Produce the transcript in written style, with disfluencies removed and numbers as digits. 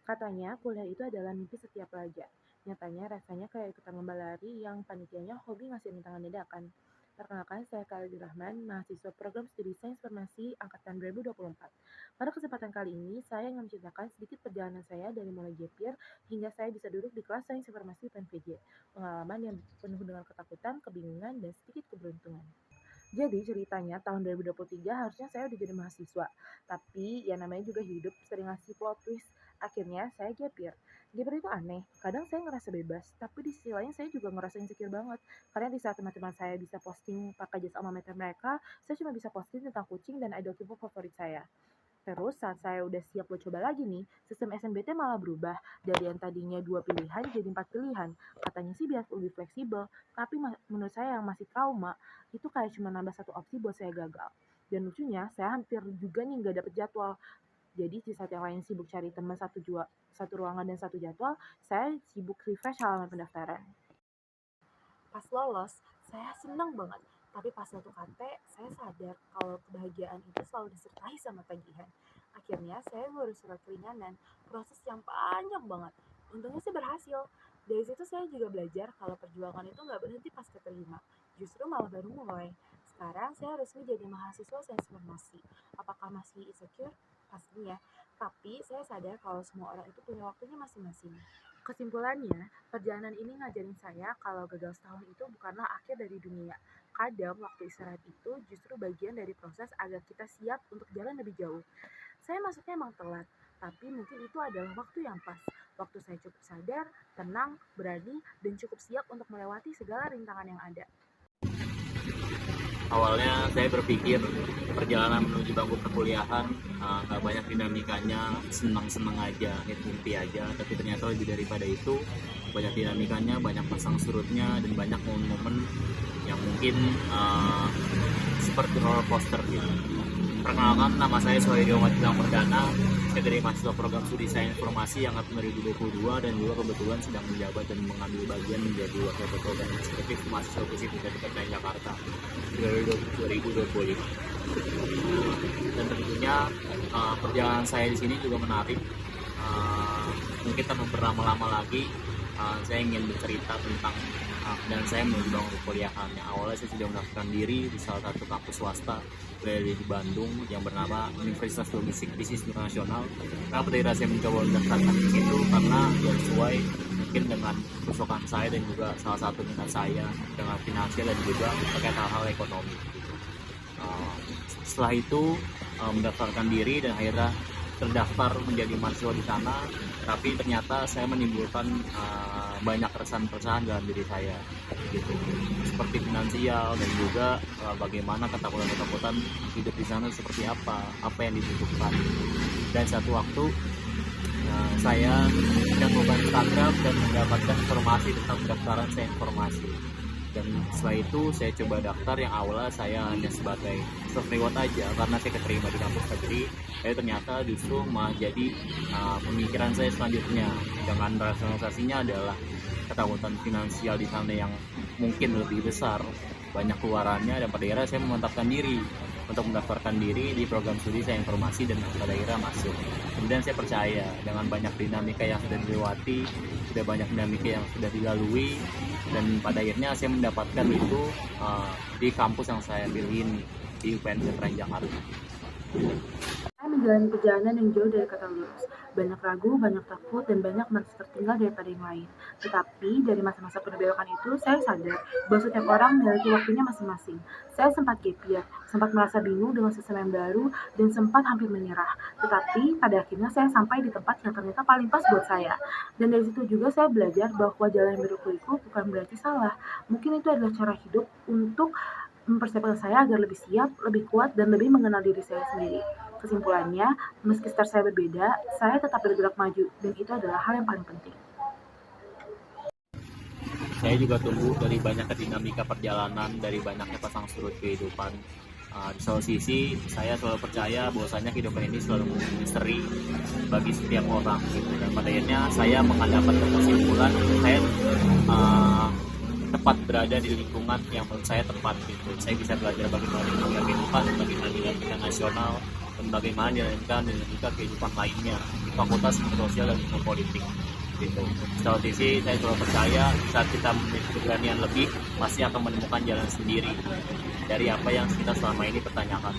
Katanya kuliah itu adalah mimpi setiap pelajar. Nyatanya rasanya kayak ikutan lomba lari yang panitianya hobi ngasih rintangan dadakan. Perkenalkan, saya Khalid Rahman, mahasiswa program studi Sains Informasi Angkatan 2024. Pada kesempatan kali ini, saya ingin menceritakan sedikit perjalanan saya dari mulai gap year hingga saya bisa duduk di kelas Sains Informasi UPN-PJ. Pengalaman yang penuh dengan ketakutan, kebingungan, dan sedikit keberuntungan. Jadi ceritanya tahun 2023 harusnya saya udah jadi mahasiswa. Tapi ya namanya juga hidup sering ngasih plot twist. Akhirnya saya gap year. Gap year itu aneh. Kadang saya ngerasa bebas, tapi di sisi lain saya juga ngerasa insecure banget. Karena di saat teman-teman saya bisa posting pakai jas alma mater mereka, saya cuma bisa posting tentang kucing dan idol K-pop favorit saya. Terus saat saya udah siap buat coba lagi nih, sistem SNBT malah berubah. Dari yang tadinya 2 pilihan jadi 4 pilihan. Katanya sih biar lebih fleksibel, tapi menurut saya yang masih trauma, itu kayak cuma nambah satu opsi buat saya gagal. Dan lucunya, saya hampir juga nih nggak dapet jadwal. Jadi di saat yang lain sibuk cari teman satu ruangan dan satu jadwal, saya sibuk refresh halaman pendaftaran. Pas lolos, saya senang banget. Tapi pas satu kante, saya sadar kalau kebahagiaan itu selalu disertai sama tagihan. Akhirnya saya ngurus surat keringanan, proses yang panjang banget. Untungnya sih berhasil. Dari situ saya juga belajar kalau perjuangan itu nggak berhenti pas keterima. Justru malah baru mulai. Sekarang saya resmi jadi mahasiswa sains informasi. Apakah masih insecure? Pastinya. Tapi saya sadar kalau semua orang itu punya waktunya masing-masing. Kesimpulannya, perjalanan ini ngajarin saya kalau gagal setahun itu bukanlah akhir dari dunia. Kadang waktu istirahat itu justru bagian dari proses agar kita siap untuk jalan lebih jauh. Saya masuknya emang telat, tapi mungkin itu adalah waktu yang pas. Waktu saya cukup sadar, tenang, berani, dan cukup siap untuk melewati segala rintangan yang ada. Awalnya saya berpikir perjalanan menuju bangku perkuliahan nggak banyak dinamikanya, senang-senang aja, mimpi aja. Tapi ternyata lebih daripada itu, banyak dinamikanya, banyak pasang surutnya, dan banyak momen-momen yang mungkin seperti roller coaster gitu. Perkenalkan, nama saya Sohiri Omad Perdana. Saya dari mahasiswa program studi Sains Informasi yang angkatan 2022 dan juga kebetulan sedang menjabat dan mengambil bagian menjadi wakil ketua dan eksekutif mahasiswa FISIP Universitas Jakarta 2025. Dan tentunya perjalanan saya di sini juga menarik. Mungkin tanpa berlama-lama lagi, saya ingin bercerita tentang dan saya menuju bangku perkuliahannya. Awalnya saya sudah mendaftarkan diri di salah satu kampus swasta di Bandung yang bernama Universitas Logistik Bisnis Internasional. Kenapa daerah saya mencoba mendaftarkan di situ? Karena ya sesuai mungkin dengan kesukaan saya dan juga salah satu minat saya dengan finansial dan juga terkait hal-hal ekonomi. Setelah itu mendaftarkan diri dan akhirnya terdaftar menjadi mahasiswa di sana, tapi ternyata saya menimbulkan banyak keresahan-keresahan dalam diri saya, gitu. Seperti finansial dan juga bagaimana ketakutan-ketakutan hidup di sana seperti apa yang dibutuhkan. Dan satu waktu saya sedang membuka Instagram dan mendapatkan informasi tentang pendaftaran saya informasi. Dan setelah itu saya coba daftar yang awalnya saya hanya sebagai self reward aja karena saya keterima di kampus negeri. Tapi ternyata justru malah jadi pemikiran saya selanjutnya dengan rasionalisasinya adalah ketakutan finansial di sana yang mungkin lebih besar, banyak keluarannya, dan pada akhirnya saya memantapkan diri untuk mendaftarkan diri di program studi saya informasi dan pada akhirnya masuk. Kemudian saya percaya dengan banyak dinamika yang sudah dilewati, sudah banyak dinamika yang sudah dilalui, dan pada akhirnya saya mendapatkan itu di kampus yang saya pilih ini, di UPN Jakarta. Saya menjalani perjalanan yang jauh dari kata lulus. Banyak ragu, banyak takut, dan banyak merasa tertinggal daripada yang lain. Tetapi dari masa-masa perbelokan itu, saya sadar bahwa setiap orang memiliki waktunya masing-masing. Saya sempat gap year, sempat merasa bingung dengan sistem yang baru, dan sempat hampir menyerah. Tetapi pada akhirnya saya sampai di tempat yang ternyata paling pas buat saya. Dan dari situ juga saya belajar bahwa jalan yang berliku-liku bukan berarti salah. Mungkin itu adalah cara hidup untuk mempersiapkan saya agar lebih siap, lebih kuat, dan lebih mengenal diri saya sendiri. Kesimpulannya, meski start saya berbeda, saya tetap bergerak maju, dan itu adalah hal yang paling penting. Saya juga tumbuh dari banyaknya dinamika perjalanan, dari banyaknya pasang surut kehidupan. Di satu sisi, saya selalu percaya bahwasanya kehidupan ini selalu memiliki misteri bagi setiap orang, gitu. Dan pada akhirnya saya mendapatkan kesimpulan saya tepat berada di lingkungan yang menurut saya tepat, gitu. Saya bisa belajar bagaimana dinamika kehidupan, bagaimana dinamika nasional, dan bagaimana dilanjutkan dinamika kehidupan lainnya di fakultas ilmu sosial dan ilmu politik gitu. Satu sisi saya selalu percaya saat kita memiliki keberanian lebih pasti akan menemukan jalan sendiri dari apa yang kita selama ini pertanyakan.